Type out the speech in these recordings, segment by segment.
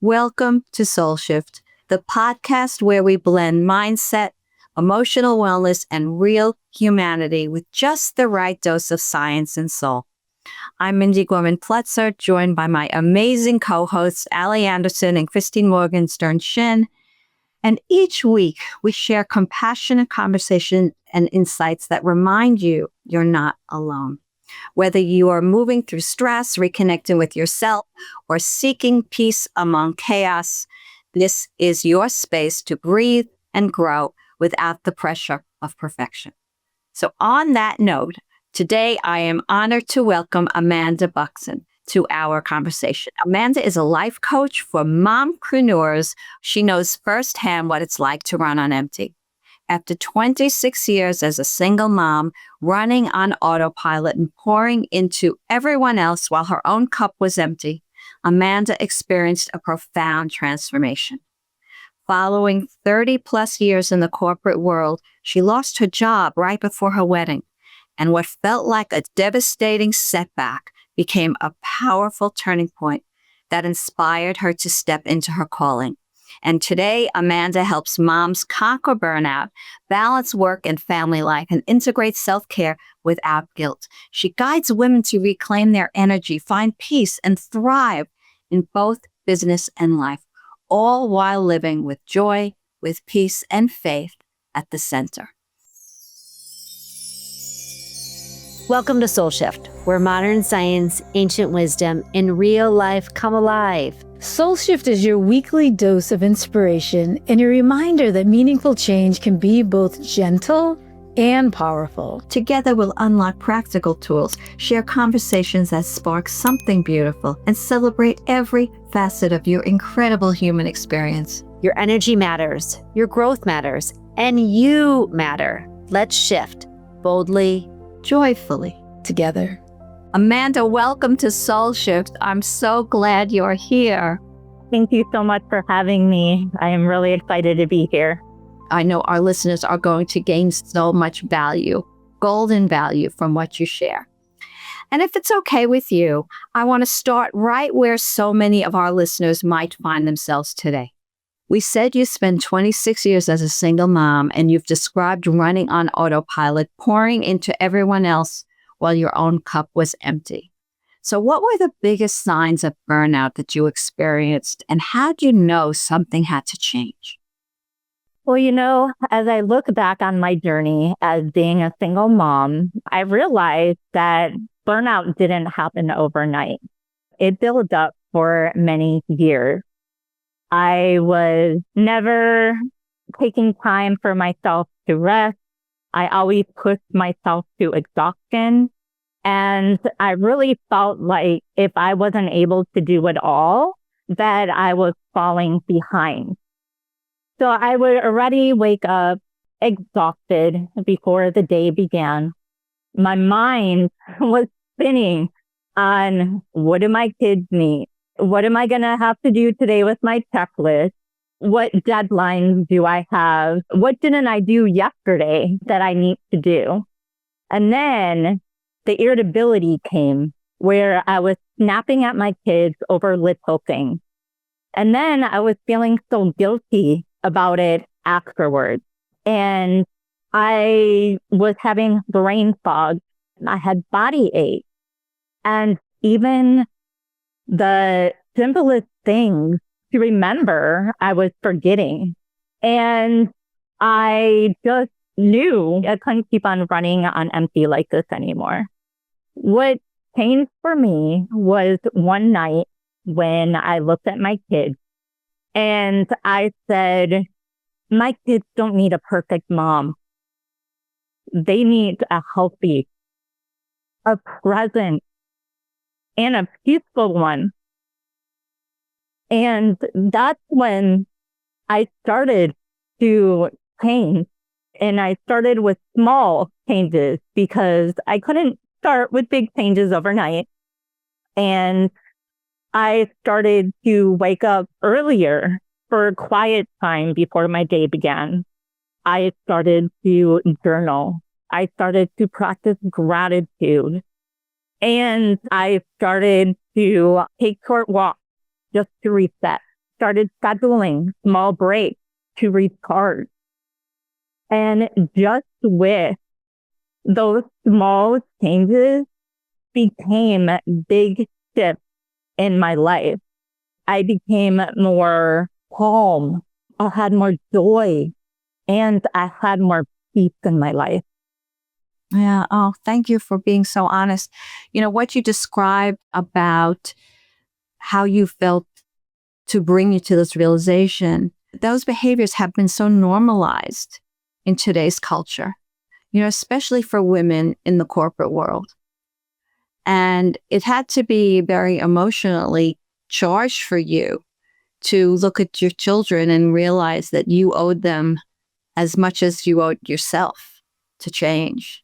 Welcome to SoulShift, the podcast where we blend mindset, emotional wellness, and real humanity with just the right dose of science and soul. I'm Mindy Gorman-Plutzer, joined by my amazing co-hosts, Allie Anderson and Christine Morgenstern Shin. And each week, we share compassionate conversation and insights that remind you you're not alone. Whether you are moving through stress, reconnecting with yourself, or seeking peace among chaos, this is your space to breathe and grow without the pressure of perfection. So on that note, today I am honored to welcome Amanda Buckson to our conversation. Amanda is a life coach for mompreneurs. She knows firsthand what it's like to run on empty. After 26 years as a single mom, running on autopilot and pouring into everyone else while her own cup was empty, Amanda experienced a profound transformation. Following 30 plus years in the corporate world, she lost her job right before her wedding, and what felt like a devastating setback became a powerful turning point that inspired her to step into her calling. And today, Amanda helps moms conquer burnout, balance work and family life, and integrate self-care without guilt. She guides women to reclaim their energy, find peace, and thrive in both business and life, all while living with joy, with peace, and faith at the center. Welcome to SoulShift, where modern science, ancient wisdom, and real life come alive. SoulShift is your weekly dose of inspiration and a reminder that meaningful change can be both gentle and powerful. Together, we'll unlock practical tools, share conversations that spark something beautiful, and celebrate every facet of your incredible human experience. Your energy matters, your growth matters, and you matter. Let's shift boldly, joyfully, together. Amanda, welcome to SoulShift. I'm so glad you're here. Thank you so much for having me. I am really excited to be here. I know our listeners are going to gain so much value, golden value from what you share. And if it's okay with you, I want to start right where so many of our listeners might find themselves today. We said you spent 26 years as a single mom, and you've described running on autopilot, pouring into everyone else while your own cup was empty. So what were the biggest signs of burnout that you experienced, and how did you know something had to change? Well, as I look back on my journey as being a single mom, I realized that burnout didn't happen overnight. It built up for many years. I was never taking time for myself to rest. I always pushed myself to exhaustion. And I really felt like if I wasn't able to do it all, that I was falling behind. So I would already wake up exhausted before the day began. My mind was spinning on what do my kids need? What am I going to have to do today with my checklist? What deadlines do I have? What didn't I do yesterday that I need to do? And then the irritability came where I was snapping at my kids over little things. And then I was feeling so guilty about it afterwards. And I was having brain fog. I had body ache. And even the simplest things to remember, I was forgetting. And I just knew I couldn't keep on running on empty like this anymore. What changed for me was one night when I looked at my kids and I said, my kids don't need a perfect mom. They need a healthy, a present, and a peaceful one. And that's when I started to change. And I started with small changes because I couldn't start with big changes overnight. And I started to wake up earlier for quiet time before my day began. I started to journal. I started to practice gratitude. And I started to take short walks just to reset. started scheduling small breaks to recharge. And just with those small changes became big shifts in my life. I became more calm. I had more joy, and I had more peace in my life. Yeah. Oh, thank you for being so honest. What you described about how you felt to bring you to this realization, those behaviors have been so normalized in today's culture, especially for women in the corporate world. And it had to be very emotionally charged for you to look at your children and realize that you owed them as much as you owed yourself to change.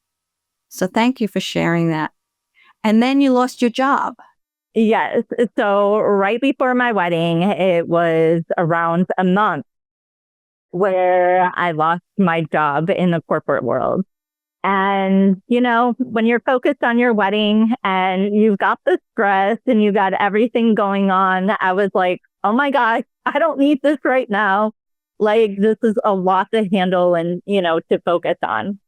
So thank you for sharing that. And then you lost your job. Yes. So right before my wedding, it was around a month where I lost my job in the corporate world. And, when you're focused on your wedding and you've got the stress and you got everything going on, I was like, oh my gosh, I don't need this right now. Like, this is a lot to handle and, to focus on.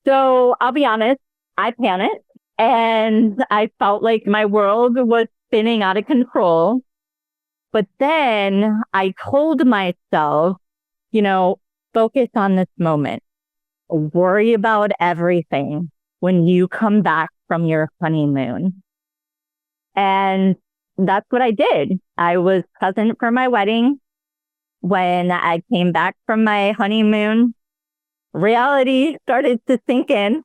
So I'll be honest, I panicked and I felt like my world was spinning out of control. But then I told myself, focus on this moment. Worry about everything when you come back from your honeymoon. And that's what I did. I was present for my wedding. When I came back from my honeymoon, reality started to sink in,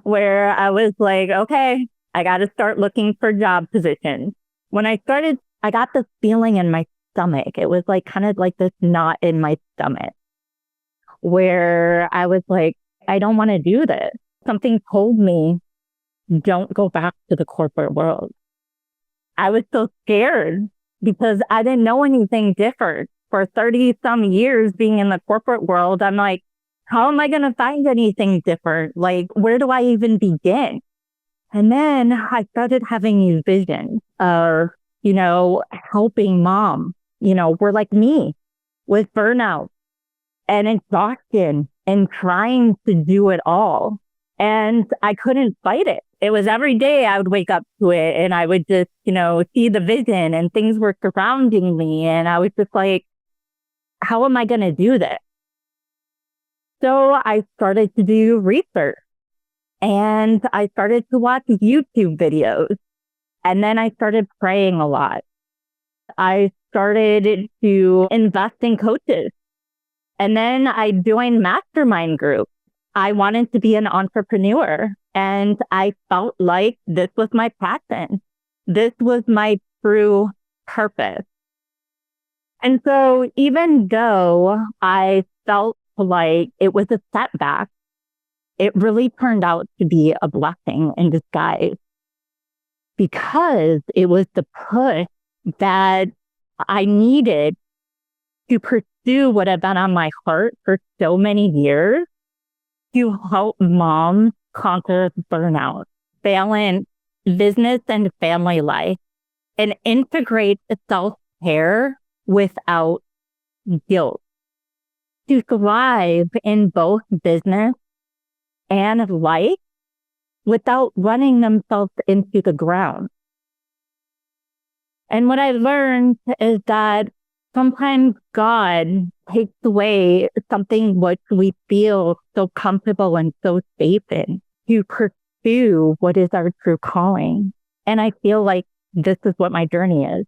where I was like, okay, I got to start looking for job positions. When I started, I got this feeling in my stomach. It was like kind of like this knot in my stomach, where I was like, I don't want to do this. Something told me, don't go back to the corporate world. I was so scared because I didn't know anything different. For 30 some years being in the corporate world, I'm like, how am I going to find anything different? Like, where do I even begin? And then I started having these visions of, helping mom, we're like me with burnout and exhaustion and trying to do it all. And I couldn't fight it. It was every day I would wake up to it and I would just, see the vision and things were surrounding me. And I was just like, how am I going to do this? So I started to do research and I started to watch YouTube videos. And then I started praying a lot. I started to invest in coaches. And then I joined mastermind groups. I wanted to be an entrepreneur and I felt like this was my passion. This was my true purpose. And so even though I felt like it was a setback, it really turned out to be a blessing in disguise because it was the push that I needed to pursue what had been on my heart for so many years to help moms conquer burnout, balance business and family life, and integrate self-care without guilt, to thrive in both business and life without running themselves into the ground. And what I learned is that sometimes God takes away something which we feel so comfortable and so safe in to pursue what is our true calling. And I feel like this is what my journey is.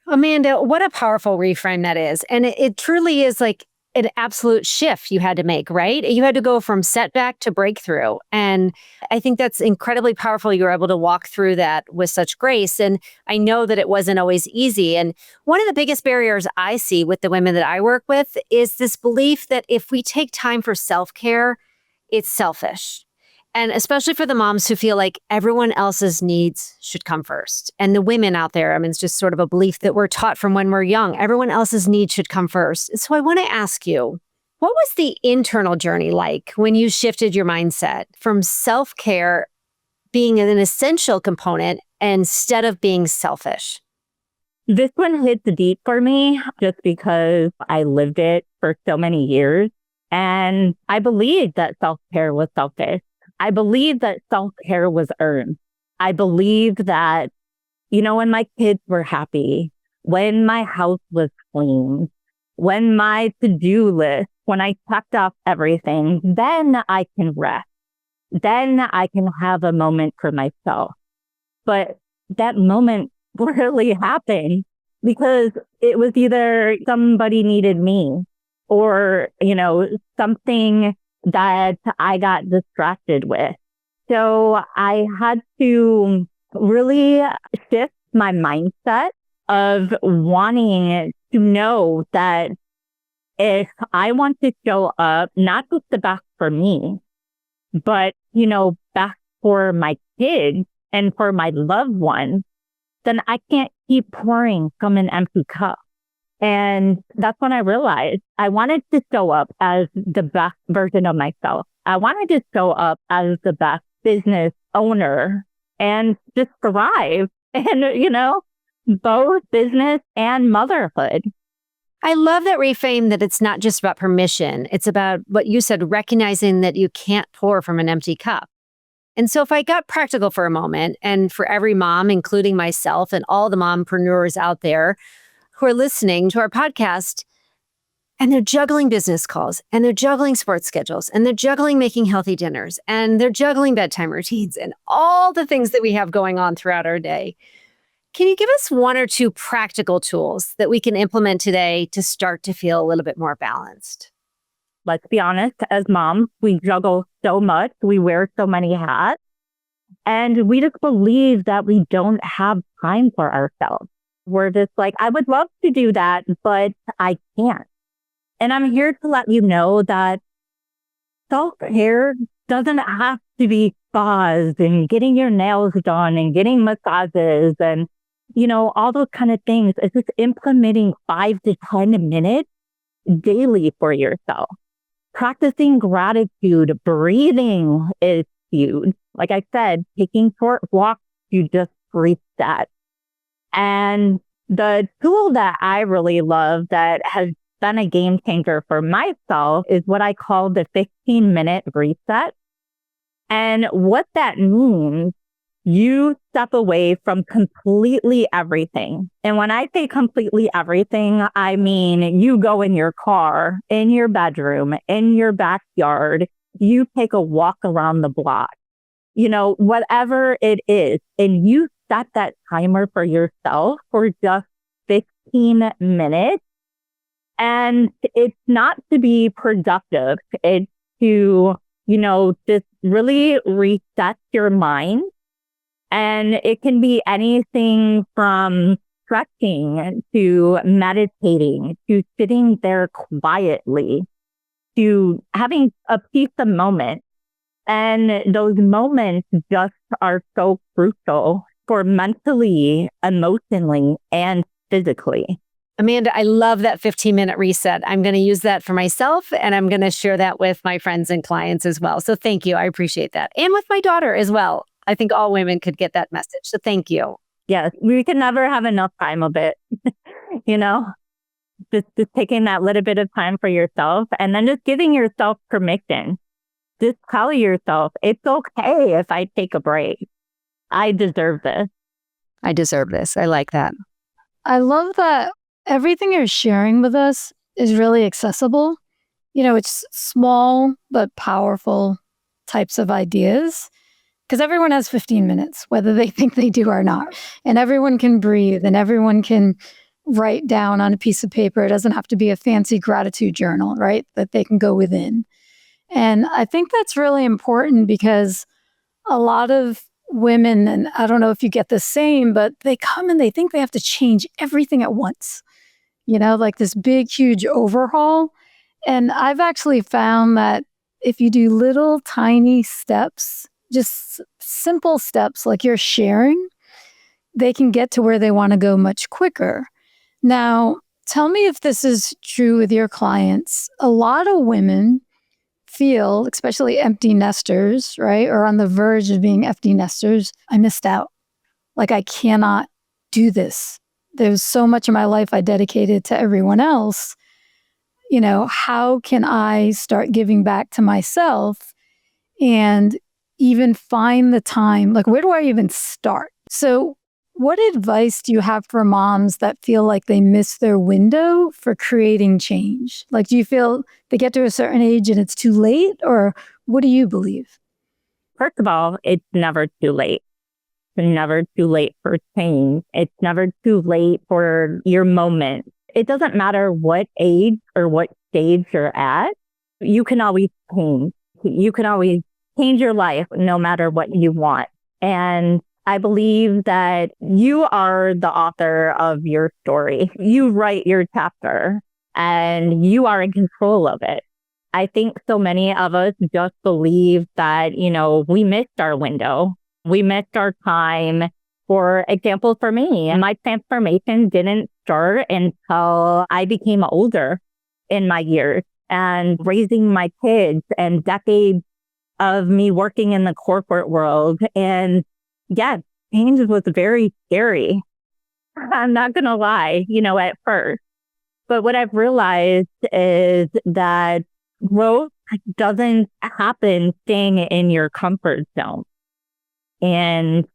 Amanda, what a powerful reframe that is. And it truly is like an absolute shift you had to make, right? You had to go from setback to breakthrough. And I think that's incredibly powerful. You were able to walk through that with such grace. And I know that it wasn't always easy. And one of the biggest barriers I see with the women that I work with is this belief that if we take time for self-care, it's selfish. And especially for the moms who feel like everyone else's needs should come first. And the women out there, I mean, it's just sort of a belief that we're taught from when we're young. Everyone else's needs should come first. So I want to ask you, what was the internal journey like when you shifted your mindset from self-care being an essential component instead of being selfish? This one hits deep for me just because I lived it for so many years. And I believed that self-care was selfish. I believed that self-care was earned. I believed that, when my kids were happy, when my house was clean, when my to-do list, when I checked off everything, then I can rest. Then I can have a moment for myself. But that moment rarely happened because it was either somebody needed me or, something that I got distracted with. So I had to really shift my mindset of wanting to know that if I want to show up, not just the best for me, but, best for my kids and for my loved ones, then I can't keep pouring from an empty cup. And that's when I realized I wanted to show up as the best version of myself. I wanted to show up as the best business owner and just thrive and, both business and motherhood. I love that reframe that it's not just about permission. It's about what you said, recognizing that you can't pour from an empty cup. And so if I got practical for a moment, and for every mom, including myself and all the mompreneurs out there who are listening to our podcast, and they're juggling business calls, and they're juggling sports schedules, and they're juggling making healthy dinners, and they're juggling bedtime routines, and all the things that we have going on throughout our day. Can you give us one or two practical tools that we can implement today to start to feel a little bit more balanced? Let's be honest, as moms, we juggle so much, we wear so many hats, and we just believe that we don't have time for ourselves. We're just like, I would love to do that, but I can't. And I'm here to let you know that self-care doesn't have to be spas and getting your nails done and getting massages and, all those kind of things. It's just implementing 5 to 10 minutes daily for yourself. Practicing gratitude, breathing is huge. Like I said, taking short walks to just reset. And the tool that I really love that has been a game changer for myself is what I call the 15-minute reset. And what that means, you step away from completely everything. And when I say completely everything, I mean you go in your car, in your bedroom, in your backyard, you take a walk around the block, whatever it is. And you set that timer for yourself for just 15 minutes. And it's not to be productive. It's to, just really reset your mind. And it can be anything from stretching to meditating to sitting there quietly to having a peace of moment. And those moments just are so crucial for mentally, emotionally, and physically. Amanda, I love that 15-minute reset. I'm going to use that for myself, and I'm going to share that with my friends and clients as well. So thank you. I appreciate that. And with my daughter as well. I think all women could get that message. So thank you. Yes, we can never have enough time of it. Just taking that little bit of time for yourself and then just giving yourself permission. Just tell yourself, it's okay if I take a break. I deserve this. I deserve this. I like that. I love that everything you're sharing with us is really accessible. It's small but powerful types of ideas because everyone has 15 minutes, whether they think they do or not. And everyone can breathe and everyone can write down on a piece of paper. It doesn't have to be a fancy gratitude journal, right? That they can go within. And I think that's really important because a lot of women, and I don't know if you get the same, but they come and they think they have to change everything at once, like this big, huge overhaul. And I've actually found that if you do little tiny steps, just simple steps like you're sharing, they can get to where they want to go much quicker. Now, tell me if this is true with your clients. A lot of women feel, especially empty nesters, right? Or on the verge of being empty nesters, I missed out. Like I cannot do this there's so much of my life I dedicated to everyone else. How can I start giving back to myself and even find the time? Like, where do I even start? So what advice do you have for moms that feel like they miss their window for creating change? Like, do you feel they get to a certain age and it's too late, or what do you believe? First of all, it's never too late. It's never too late for change. It's never too late for your moment. It doesn't matter what age or what stage you're at. You can always change. You can always change your life no matter what you want. And I believe that you are the author of your story. You write your chapter and you are in control of it. I think so many of us just believe that, we missed our window. We missed our time. For example, for me, my transformation didn't start until I became older in my years and raising my kids and decades of me working in the corporate world. And yeah, change was very scary. I'm not going to lie, at first. But what I've realized is that growth doesn't happen staying in your comfort zone. And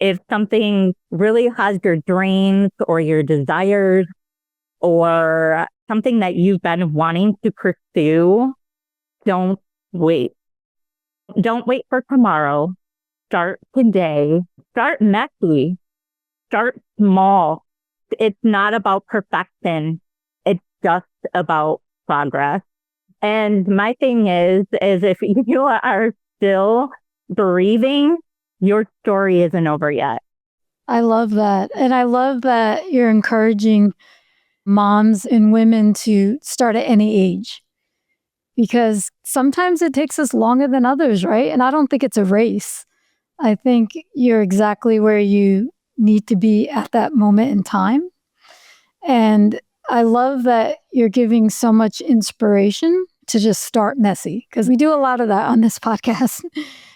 if something really has your dreams or your desires or something that you've been wanting to pursue, don't wait. Don't wait for tomorrow. Start today. Start messy. Start small. It's not about perfection. It's just about progress. And my thing is if you are still breathing, your story isn't over yet. I love that. And I love that you're encouraging moms and women to start at any age, because sometimes it takes us longer than others, right? And I don't think it's a race. I think you're exactly where you need to be at that moment in time. And I love that you're giving so much inspiration to just start messy, because we do a lot of that on this podcast.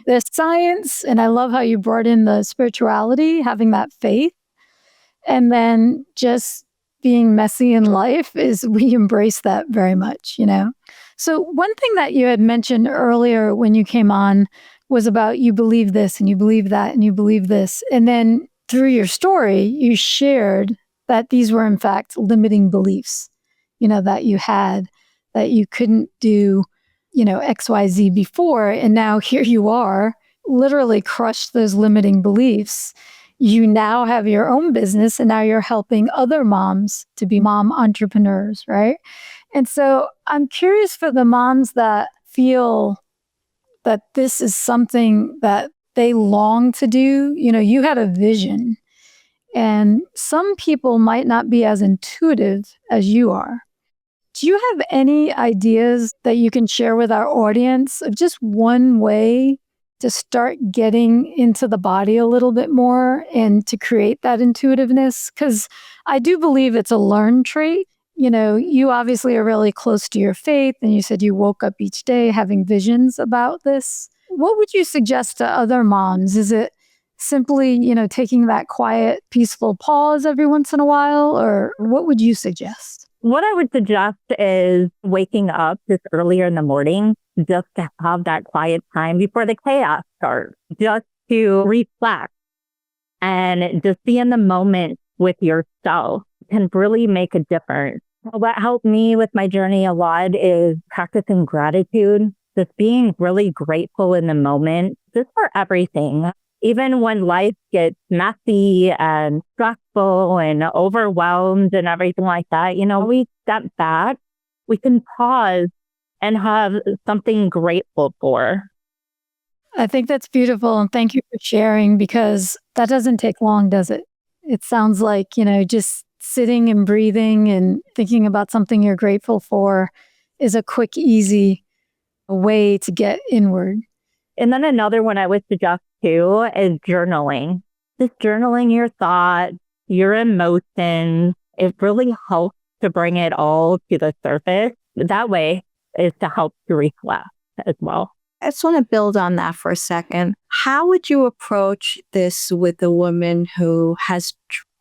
There's science, and I love how you brought in the spirituality, having that faith, and then just being messy in life we embrace that very much, So one thing that you had mentioned earlier when you came on was about you believe this and you believe that and you believe this. And then through your story, you shared that these were in fact limiting beliefs, that you had, that you couldn't do, XYZ before. And now here you are, literally crushed those limiting beliefs. You now have your own business, and now you're helping other moms to be mom entrepreneurs, right? And so I'm curious for the moms that feel that this is something that they long to do. You had a vision, and some people might not be as intuitive as you are. Do you have any ideas that you can share with our audience of just one way to start getting into the body a little bit more and to create that intuitiveness? Because I do believe it's a learned trait. You obviously are really close to your faith, and you said you woke up each day having visions about this. What would you suggest to other moms? Is it simply, taking that quiet, peaceful pause every once in a while, or what would you suggest? What I would suggest is waking up just earlier in the morning, just to have that quiet time before the chaos starts, just to reflect and just be in the moment with yourself can really make a difference. What helped me with my journey a lot is practicing gratitude, just being really grateful in the moment, just for everything. Even when life gets messy and stressful and overwhelmed and everything like that, we step back, we can pause and have something grateful for. I think that's beautiful. And thank you for sharing, because that doesn't take long, does it? It sounds like, just sitting and breathing and thinking about something you're grateful for is a quick, easy way to get inward. And then another one I would suggest too is journaling. Just journaling your thoughts, your emotions. It really helps to bring it all to the surface. That way is to help to reflect as well. I just want to build on that for a second. How would you approach this with a woman who has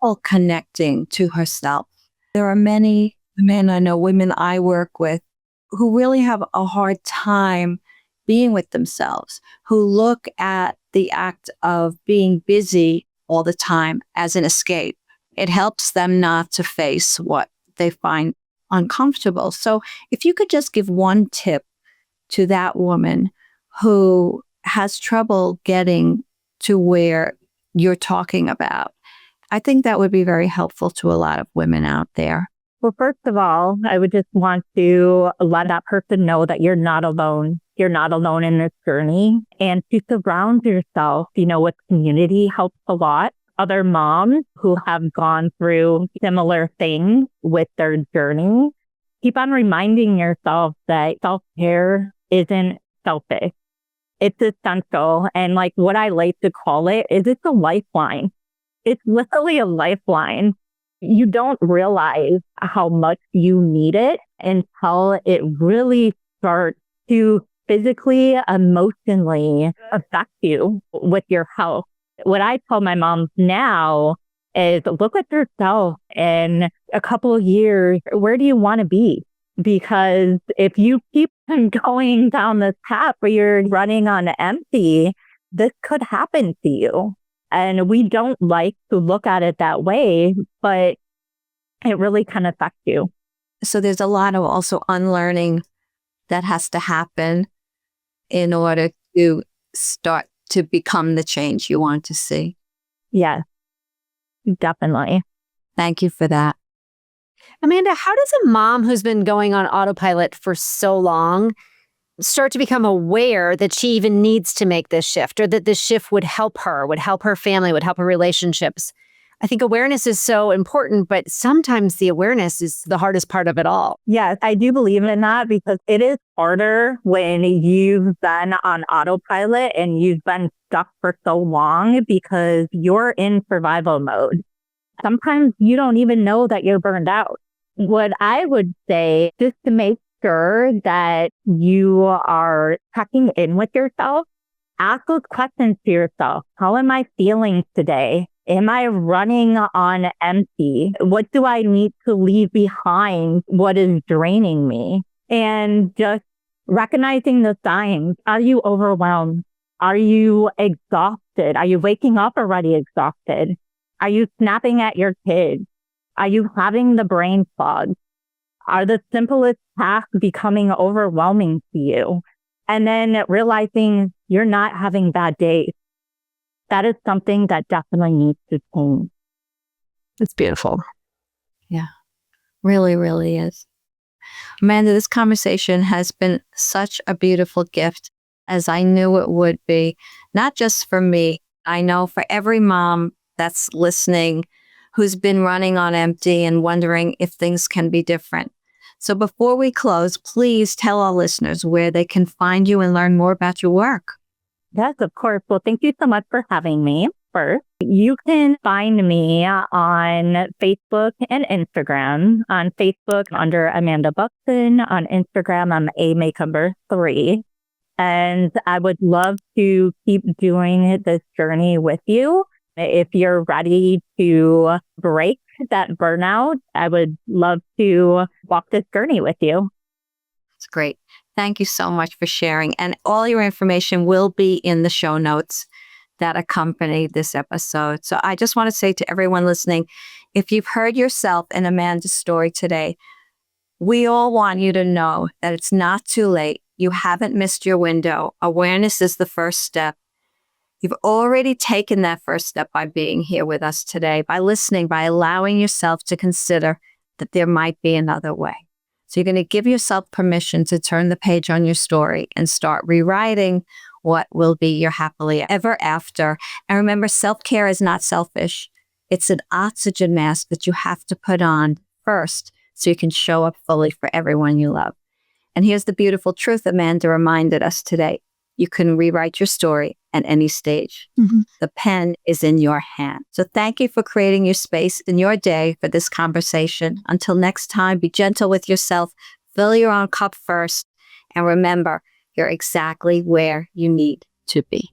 all connecting to herself. There are many men, I know women I work with, who really have a hard time being with themselves, who look at the act of being busy all the time as an escape. It helps them not to face what they find uncomfortable. So if you could just give one tip to that woman who has trouble getting to where you're talking about, I think that would be very helpful to a lot of women out there. Well, first of all, I would just want to let that person know that you're not alone. You're not alone in this journey. And to surround yourself, with community helps a lot. Other moms who have gone through similar things with their journey. Keep on reminding yourself that self-care isn't selfish. It's essential. And like what I like to call it is it's a lifeline. It's literally a lifeline. You don't realize how much you need it until it really starts to physically, emotionally affect you with your health. What I tell my moms now is look at yourself in a couple of years. Where do you want to be? Because if you keep going down this path where you're running on empty, this could happen to you. And we don't like to look at it that way, but it really can affect you. So there's a lot of also unlearning that has to happen in order to start to become the change you want to see. Yes, definitely. Thank you for that. Amanda, how does a mom who's been going on autopilot for so long start to become aware that she even needs to make this shift, or that this shift would help her family, would help her relationships? I think awareness is so important, but sometimes the awareness is the hardest part of it all. Yes, I do believe in that because it is harder when you've been on autopilot and you've been stuck for so long because you're in survival mode. Sometimes you don't even know that you're burned out. What I would say, just to make sure that you are checking in with yourself, ask those questions to yourself. How am I feeling today? Am I running on empty? What do I need to leave behind? What is draining me? And just recognizing the signs. Are you overwhelmed? Are you exhausted? Are you waking up already exhausted? Are you snapping at your kids? Are you having the brain fog? Are the simplest tasks becoming overwhelming to you? And then realizing you're not having bad days. That is something that definitely needs to change. It's beautiful. Yeah, really, really is. Amanda, this conversation has been such a beautiful gift, as I knew it would be, not just for me. I know for every mom that's listening who's been running on empty and wondering if things can be different. So before we close, please tell our listeners where they can find you and learn more about your work. Yes, of course. Well, thank you so much for having me first. You can find me on Facebook and Instagram. On Facebook, under Amanda Buckson. On Instagram, I'm amakeumber3. And I would love to keep doing this journey with you. If you're ready to break that burnout, I would love to walk this journey with you. It's great. Thank you so much for sharing. And all your information will be in the show notes that accompany this episode. So I just want to say to everyone listening, if you've heard yourself in Amanda's story today, we all want you to know that it's not too late. You haven't missed your window. Awareness is the first step. You've already taken that first step by being here with us today, by listening, by allowing yourself to consider that there might be another way. So you're going to give yourself permission to turn the page on your story and start rewriting what will be your happily ever after. And remember, self-care is not selfish. It's an oxygen mask that you have to put on first so you can show up fully for everyone you love. And here's the beautiful truth Amanda reminded us today. You can rewrite your story at any stage. Mm-hmm. The pen is in your hand. So thank you for creating your space in your day for this conversation. Until next time, be gentle with yourself, fill your own cup first, and remember, you're exactly where you need to be.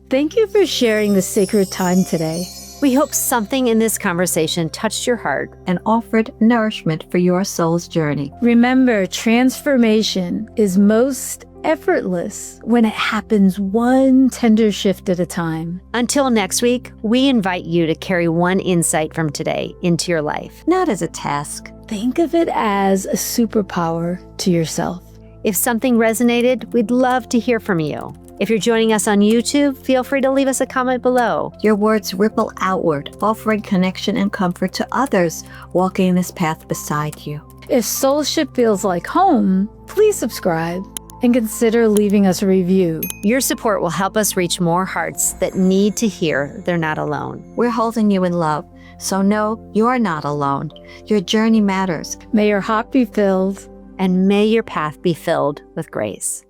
Thank you for sharing this sacred time today. We hope something in this conversation touched your heart and offered nourishment for your soul's journey. Remember, transformation is most effortless when it happens one tender shift at a time. Until next week, we invite you to carry one insight from today into your life. Not as a task. Think of it as a superpower to yourself. If something resonated, we'd love to hear from you. If you're joining us on YouTube, feel free to leave us a comment below. Your words ripple outward, offering connection and comfort to others walking this path beside you. If SoulShift feels like home, please subscribe and consider leaving us a review. Your support will help us reach more hearts that need to hear they're not alone. We're holding you in love, so know you're not alone. Your journey matters. May your heart be filled, And may your path be filled with grace.